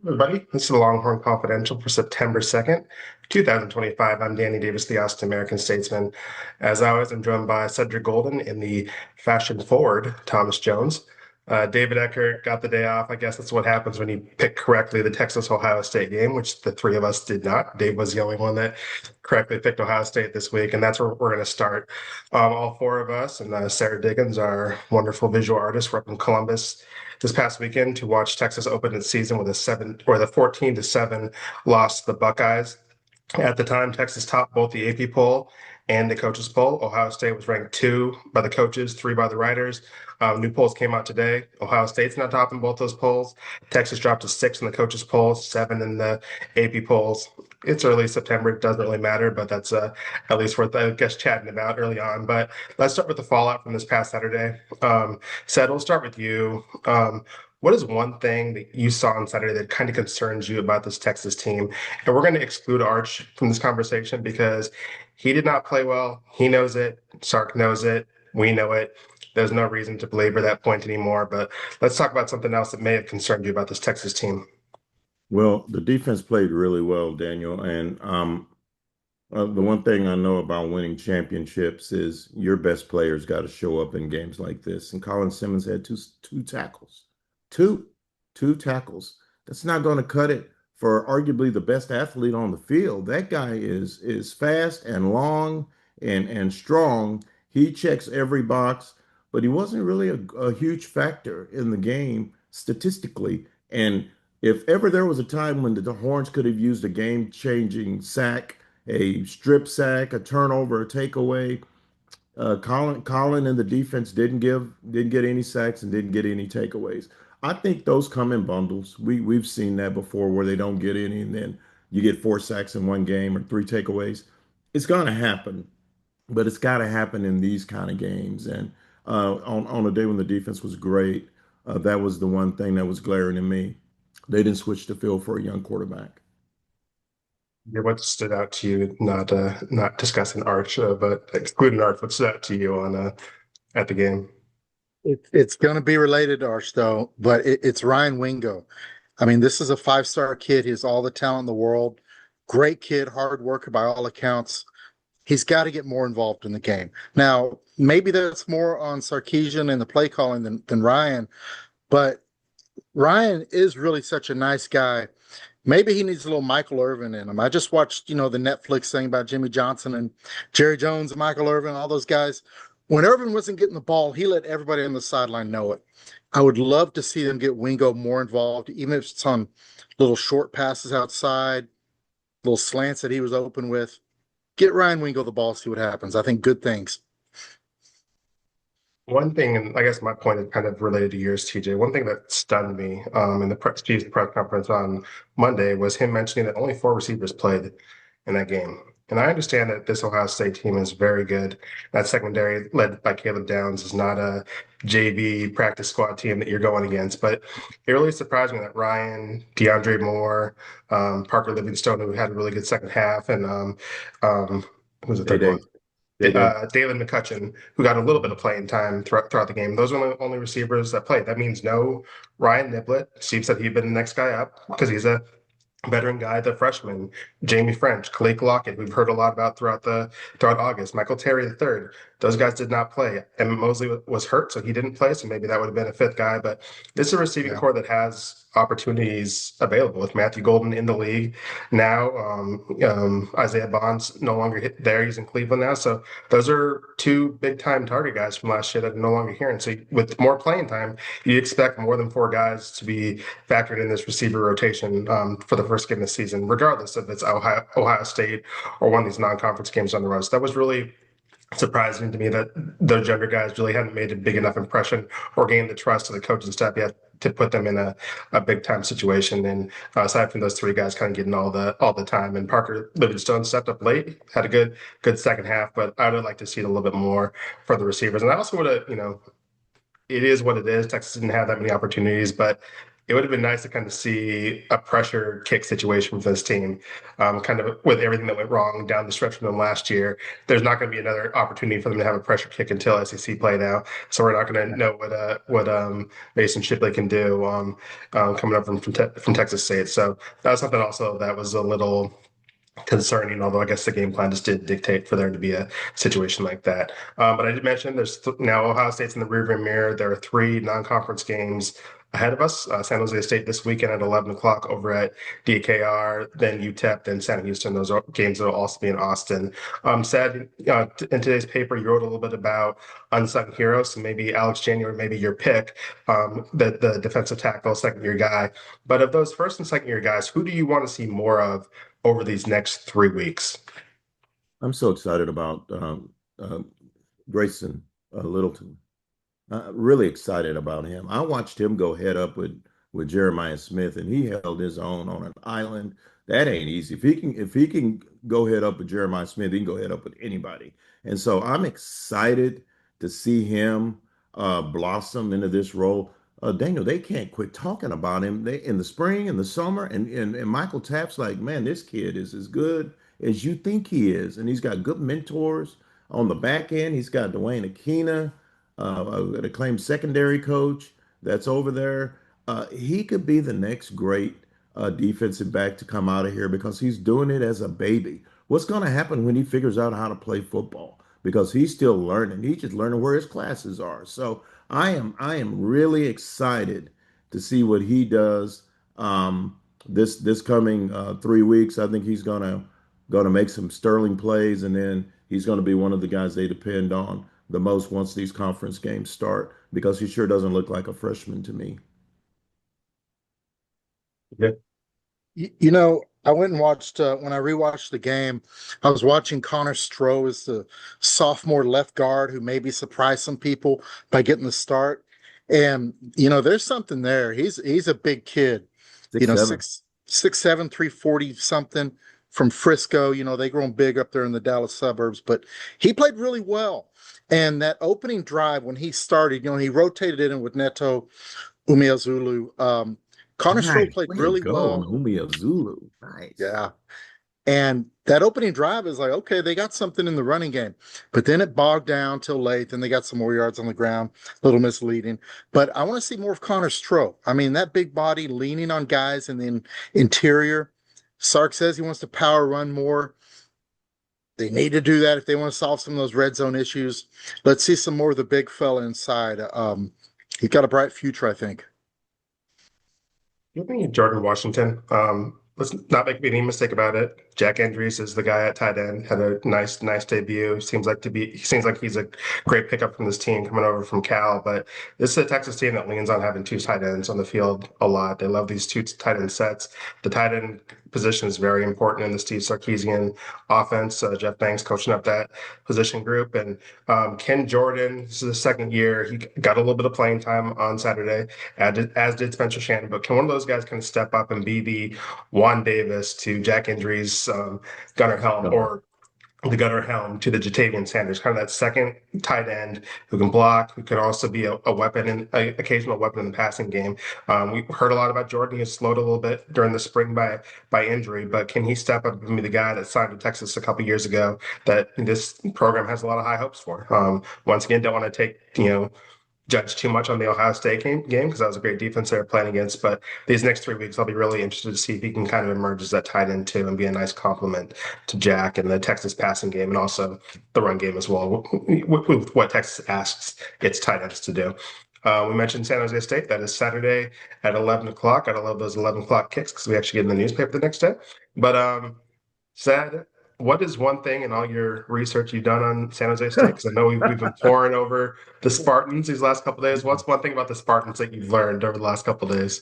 Everybody, this is the Longhorn Confidential for September 2nd, 2025. I'm Danny Davis, the Austin American-Statesman. As always, I'm joined by Cedric Golden and the fashion forward, Thomas Jones. David Eckert got the day off. I guess that's what happens when you pick correctly the Texas-Ohio State game, which the three of us did not. Dave was the only one that correctly picked Ohio State this week, and that's where we're going to start. All four of us and Sarah Diggins, our wonderful visual artist, we're up in Columbus this past weekend to watch Texas open its season with the 14-7 loss to the Buckeyes. At the time, Texas topped both the AP poll and the coaches poll. Ohio State was ranked 2 by the coaches, 3 by the writers. New polls came out today. Ohio State's not topping both those polls. Texas dropped to 6 in the coaches poll, 7 in the AP polls. It's early September. It doesn't really matter, but that's at least worth, I guess, chatting about early on. But let's start with the fallout from this past Saturday. Seth, we'll start with you. What is one thing that you saw on Saturday that kind of concerns you about this Texas team? And we're going to exclude Arch from this conversation because he did not play well. He knows it. Sark knows it. We know it. There's no reason to belabor that point anymore. But let's talk about something else that may have concerned you about this Texas team. Well, the defense played really well, Daniel. And the one thing I know about winning championships is your best players got to show up in games like this. And Colin Simmons had two tackles, two two tackles. That's not going to cut it for arguably the best athlete on the field. That guy is fast and long and strong. He checks every box, but he wasn't really a huge factor in the game statistically. And if ever there was a time when the Horns could have used a game-changing sack, a strip sack, a turnover, a takeaway, Colin and the defense didn't get any sacks and didn't get any takeaways. I think those come in bundles. We've seen that before where they don't get any and then you get 4 sacks in one game or 3 takeaways. It's gonna happen, but it's got to happen in these kind of games. And on a day when the defense was great, that was the one thing that was glaring to me. They didn't switch the field for a young quarterback. What stood out to you, not discussing Arch, but excluding Arch, what stood out to you on at the game? It's going to be related to Arch, though, but it's Ryan Wingo. I mean, this is a five-star kid. He has all the talent in the world. Great kid, hard worker by all accounts. He's got to get more involved in the game. Now, maybe that's more on Sarkisian and the play calling than Ryan, but Ryan is really such a nice guy. Maybe he needs a little Michael Irvin in him. I just watched, the Netflix thing about Jimmy Johnson and Jerry Jones and Michael Irvin, all those guys. When Irvin wasn't getting the ball, he let everybody on the sideline know it. I would love to see them get Wingo more involved, even if it's on little short passes outside, little slants that he was open with. Get Ryan Wingo the ball, see what happens. I think good things. One thing, and I guess my point is kind of related to yours, TJ. One thing that stunned me in the Chiefs press conference on Monday was him mentioning that only 4 receivers played in that game. And I understand that this Ohio State team is very good. That secondary, led by Caleb Downs, is not a JV practice squad team that you're going against. But it really surprised me that Ryan, DeAndre Moore, Parker Livingstone, who had a really good second half, and who was the Day third one? Day, Day Day. Dalen McCutcheon, who got a little bit of playing time throughout the game. Those are the only receivers that played. That means no Ryan Niblett. Steve said he'd been the next guy up because he's a veteran guy, the freshman, Jamie French, Khaleke Lockett, we've heard a lot about throughout August, Michael Terry III. Those guys did not play. Emmett Mosley was hurt, so he didn't play. So maybe that would have been a fifth guy. But this is a receiving Yeah. core that has opportunities available with Matthew Golden in the league now. Isaiah Bond's no longer there. He's in Cleveland now. So those are two big time target guys from last year that are no longer here. And so with more playing time, you expect more than 4 guys to be factored in this receiver rotation for the first game of the season, regardless if it's Ohio State or one of these non-conference games on the road. So that was really surprising to me that those younger guys really hadn't made a big enough impression or gained the trust of the coaching staff yet to put them in a big time situation. And aside from those 3 guys kind of getting all the time, and Parker Livingstone stepped up late, had a good second half, but I would like to see it a little bit more for the receivers. And I also would have, it is what it is. Texas didn't have that many opportunities, but it would have been nice to kind of see a pressure kick situation for this team, kind of with everything that went wrong down the stretch from them last year. There's not going to be another opportunity for them to have a pressure kick until SEC play now, so we're not going to know what Mason Shipley can do coming up from Texas State. So that was something also that was a little concerning, although I guess the game plan just did dictate for there to be a situation like that. But I did mention now Ohio State's in the rearview mirror. There are three non-conference games ahead of us. San Jose State this weekend at 11 o'clock over at DKR, then UTEP, then Santa Houston. Those are games that will also be in Austin. Said in today's paper, you wrote a little bit about unsung heroes, so maybe Alex January, maybe your pick, the defensive tackle, second year guy. But of those first and second year guys, who do you want to see more of over these next 3 weeks? I'm so excited about Grayson Littleton. Really excited about him. I watched him go head up with Jeremiah Smith, and he held his own on an island. That ain't easy. If he can go head up with Jeremiah Smith, he can go head up with anybody. And so I'm excited to see him blossom into this role. Daniel, they can't quit talking about him. They in the spring, in the summer, and Michael Tapp's like, man, this kid is as good as you think he is, and he's got good mentors on the back end. He's got Dwayne Akina, an acclaimed secondary coach that's over there. He could be the next great defensive back to come out of here because he's doing it as a baby. What's going to happen when he figures out how to play football? Because he's still learning. He's just learning where his classes are. So I am really excited to see what he does this coming 3 weeks. I think he's gonna make some sterling plays, and then he's gonna be one of the guys they depend on the most once these conference games start because he sure doesn't look like a freshman to me. Yeah. I went and watched when I rewatched the game. I was watching Connor Stroh as the sophomore left guard who maybe surprised some people by getting the start. And there's something there. He's a big kid. Six seven. 6'7", 340 something from Frisco. They grown big up there in the Dallas suburbs, but he played really well. And that opening drive when he started, he rotated it in with Neto Umeozulu. Connor Stroh Nice. played Way to really go on well. Umia Zulu. Nice. Yeah. And that opening drive is like, okay, they got something in the running game. But then it bogged down till late. Then they got some more yards on the ground, a little misleading. But I want to see more of Connor Stroh. I mean, that big body leaning on guys in the interior. Sark says he wants to power run more. They need to do that if they want to solve some of those red zone issues. Let's see some more of the big fella inside. He's got a bright future, I think. Give me Jordan Washington. Let's not make any mistake about it. Jack Andrews is the guy at tight end. Had a nice debut. He seems like he's a great pickup from this team coming over from Cal. But this is a Texas team that leans on having two tight ends on the field a lot. They love these two tight end sets. The tight end position is very important in the Steve Sarkisian offense. Jeff Banks coaching up that position group, and Ken Jordan. This is the second year. He got a little bit of playing time on Saturday, as did Spencer Shannon. But can one of those guys kind of step up and be the Juan Davis to Jack Andrews, Gunnar Helm, or the Gunnar Helm to the Jatavian Sanders, kind of that second tight end who can block, who can also be a weapon and an occasional weapon in the passing game. We heard a lot about Jordan. He was slowed a little bit during the spring by injury, but can he step up and be the guy that signed to Texas a couple years ago that this program has a lot of high hopes for? Once again, don't want to take judge too much on the Ohio State game because that was a great defense they were playing against. But these next 3 weeks, I'll be really interested to see if he can kind of emerge as that tight end too and be a nice complement to Jack and the Texas passing game and also the run game as well, with what Texas asks its tight ends to do. We mentioned San Jose State. That is Saturday at 11 o'clock. Gotta love those 11 o'clock kicks because we actually get in the newspaper the next day. But Sad, what is one thing in all your research you've done on San Jose State? Because I know we've been pouring over the Spartans these last couple of days. What's one thing about the Spartans that you've learned over the last couple of days?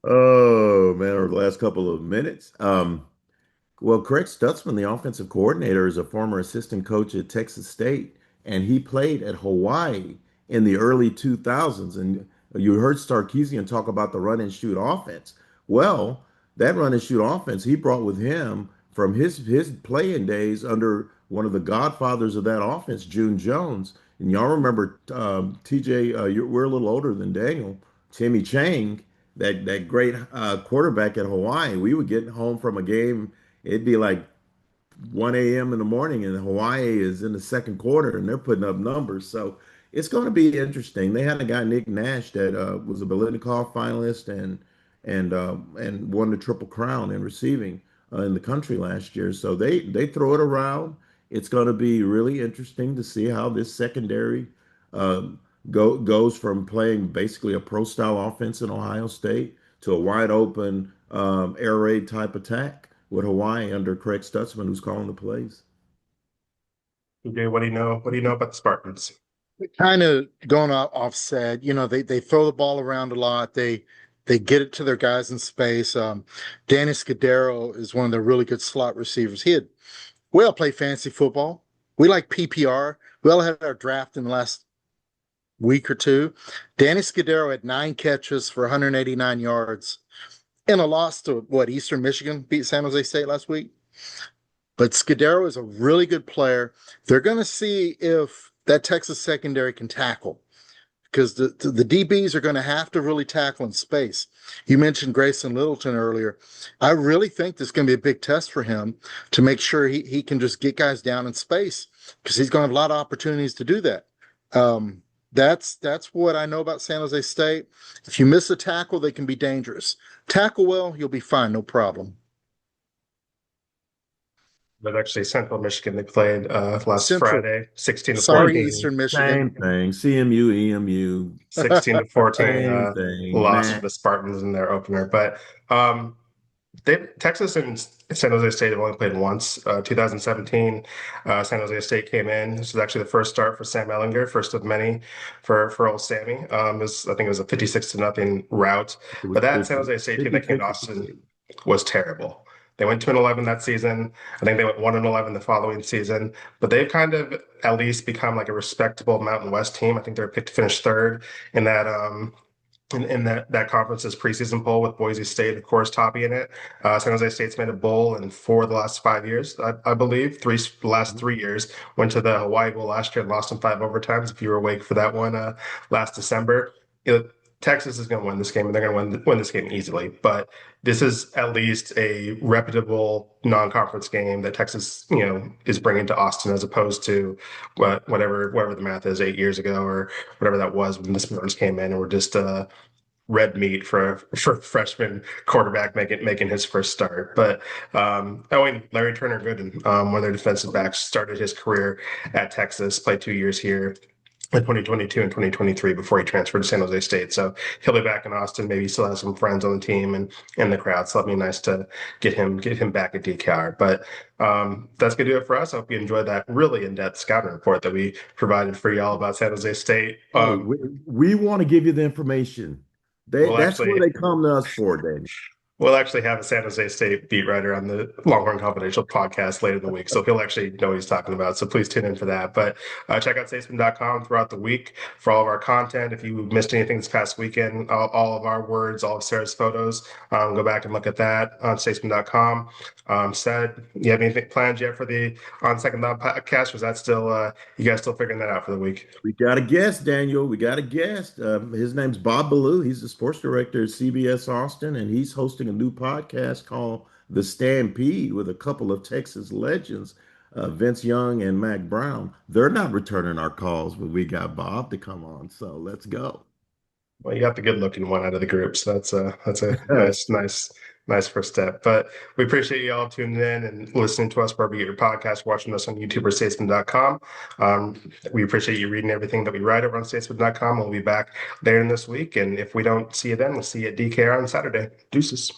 Oh man, over the last couple of minutes. Well, Craig Stutzman, the offensive coordinator, is a former assistant coach at Texas State, and he played at Hawaii in the early 2000s. And you heard Sarkisian talk about the run and shoot offense. Well, that run and shoot offense he brought with him from his playing days under one of the godfathers of that offense, June Jones. And y'all remember TJ? We're a little older than Daniel. Timmy Chang. that great quarterback at Hawaii. We would get home from a game, it'd be like 1 a.m. in the morning, and Hawaii is in the second quarter, and they're putting up numbers. So it's going to be interesting. They had a guy, Nick Nash, that was a Biletnikoff finalist and won the Triple Crown in receiving in the country last year. So they throw it around. It's going to be really interesting to see how this secondary goes from playing basically a pro style offense in Ohio State to a wide open air raid type attack with Hawaii under Craig Stutzman, who's calling the plays. Okay, what do you know? What do you know about the Spartans? Kind of going offset, they throw the ball around a lot. They get it to their guys in space. Danny Scudero is one of the really good slot receivers. We all play fantasy football. We like PPR. We all had our draft in the last week or two. Danny Scudero had 9 catches for 189 yards in a loss to Eastern Michigan beat San Jose State last week. But Scudero is a really good player. They're going to see if that Texas secondary can tackle, because the DBs are going to have to really tackle in space. You mentioned Grayson Littleton earlier. I really think this is going to be a big test for him to make sure he can just get guys down in space, because he's going to have a lot of opportunities to do that. That's what I know about San Jose State. If you miss a tackle, they can be dangerous. Tackle well, you'll be fine, no problem. But actually, Central Michigan, they played last Central. Friday, 16 to Sorry, 14. Eastern Michigan. Same thing. CMU, EMU, 16 to 14 same thing. loss for Matt. the Spartans in their opener. But Texas and San Jose State have only played once. 2017, San Jose State came in. This was actually the first start for Sam Ellinger, first of many for old Sammy. I think it was a 56 to nothing rout. It But was that San 50, Jose State team that came to 56 to Austin 58. was terrible. They went 2-11 that season. I think they went 1-11 the following season. But they've kind of at least become like a respectable Mountain West team. I think they're picked to finish third in that in that conference's preseason poll, with Boise State, of course, topping it. San Jose State's made a bowl in 4 of the last 5 years, I believe. The last 3 years. Went to the Hawaii Bowl last year and lost in 5 overtimes. If you were awake for that one last December, Texas is going to win this game, and they're going to win this game easily. But this is at least a reputable non-conference game that Texas, is bringing to Austin, as opposed to whatever the math is, 8 years ago or whatever that was when the Spartans came in and were just red meat for a freshman quarterback making his first start. But Larry Turner Gooden, one of their defensive backs, started his career at Texas, played 2 years here in 2022 and 2023 before he transferred to San Jose State. So he'll be back in Austin. Maybe he still has some friends on the team and in the crowd. So it'll be nice to get him back at DKR. But that's gonna do it for us. I hope you enjoyed that really in-depth scouting report that we provided for y'all about San Jose State. Hey, we want to give you the information. We'll That's what actually they come to us for, Danny. We'll actually have a San Jose State beat writer on the Longhorn Confidential podcast later in the week, so he'll actually know what he's talking about. So please tune in for that. But check out statesman.com throughout the week for all of our content. If you missed anything this past weekend, all of our words, all of Sarah's photos, go back and look at that on statesman.com. Said, you have anything planned yet for the On Second Thought podcast? Was that still, you guys still figuring that out for the week? We got a guest, Daniel. We got a guest. His name's Bob Ballou. He's the sports director at CBS Austin, and he's hosting a new podcast called The Stampede with a couple of Texas legends, Vince Young and Mac Brown. They're not returning our calls, but we got Bob to come on. So let's go. Well, you got the good looking one out of the group, so that's a nice first step. But we appreciate you all tuning in and listening to us wherever you get your podcast, watching us on YouTube or statesman.com. We appreciate you reading everything that we write over on statesman.com. We'll be back later in this week, and if we don't see you then, we'll see you at DKR on Saturday. Deuces.